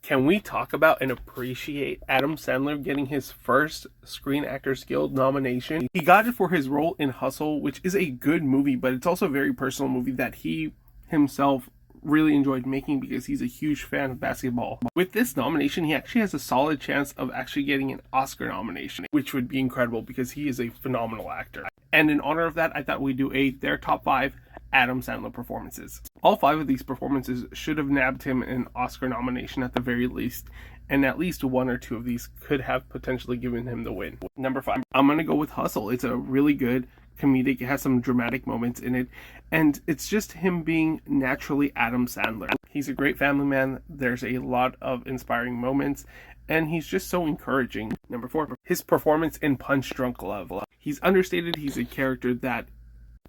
Can we talk about and appreciate Adam Sandler getting his first Screen Actors Guild nomination? He got it for his role in Hustle, which is a good movie, but it's also a very personal movie that he himself really enjoyed making because he's a huge fan of basketball. With this nomination, he actually has a solid chance of actually getting an Oscar nomination, which would be incredible because he is a phenomenal actor. And in honor of that, I thought we'd do their top 5 Adam Sandler performances. All 5 of these performances should have nabbed him an Oscar nomination at the very least, and at least 1 or 2 of these could have potentially given him the win. Number 5, I'm gonna go with Hustle. It's a really good comedic, it has some dramatic moments in it, and it's just him being naturally Adam Sandler. He's a great family man, there's a lot of inspiring moments, and he's just so encouraging. Number 4, his performance in Punch Drunk Love. He's understated, he's a character that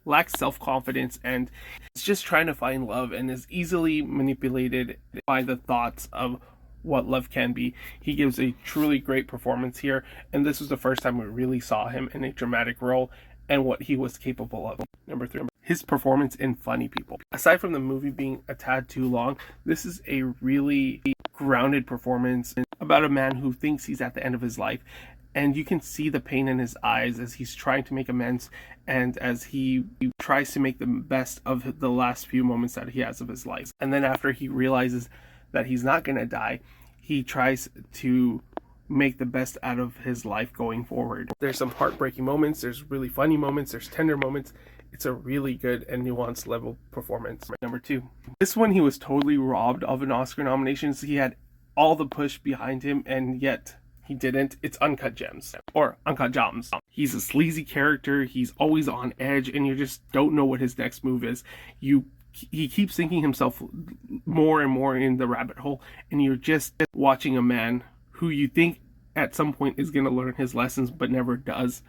lacks self-confidence and is just trying to find love and is easily manipulated by the thoughts of what love can be. He gives a truly great performance here, and this was the first time we really saw him in a dramatic role and what he was capable of. Number 3, his performance in Funny People. Aside from the movie being a tad too long, this is a really grounded performance about a man who thinks he's at the end of his life, and you can see the pain in his eyes as he's trying to make amends and as he tries to make the best of the last few moments that he has of his life. And then after he realizes that he's not going to die, he tries to make the best out of his life going forward. There's some heartbreaking moments, there's really funny moments, there's tender moments. It's a really good and nuanced level performance. Number 2, this one he was totally robbed of an Oscar nomination. So he had all the push behind him and yet he didn't. It's Uncut Gems, or Uncut Gems. He's a sleazy character, he's always on edge, and you just don't know what his next move is. He keeps sinking himself more and more in the rabbit hole, and you're just watching a man who you think at some point is going to learn his lessons but never does,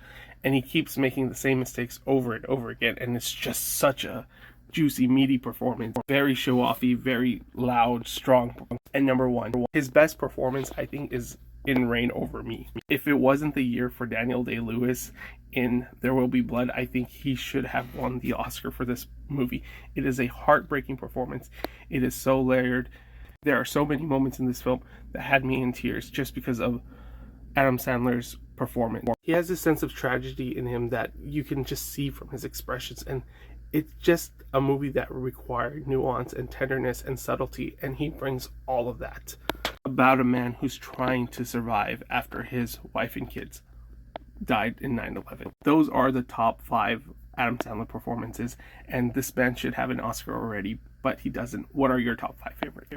and he keeps making the same mistakes over and over again, and it's just such a juicy, meaty performance. Very show-offy, very loud, strong. And number 1, his best performance I think is in Reign Over Me. If it wasn't the year for Daniel Day-Lewis in There Will Be Blood, I think he should have won the Oscar for this movie. It is a heartbreaking performance. It is so layered. There are so many moments in this film that had me in tears just because of Adam Sandler's performance. He has this sense of tragedy in him that you can just see from his expressions, and it's just a movie that required nuance and tenderness and subtlety, and he brings all of that. About a man who's trying to survive after his wife and kids died in 9/11. Those are the top 5 Adam Sandler performances, and this man should have an Oscar already, but he doesn't. What are your top 5 favorite?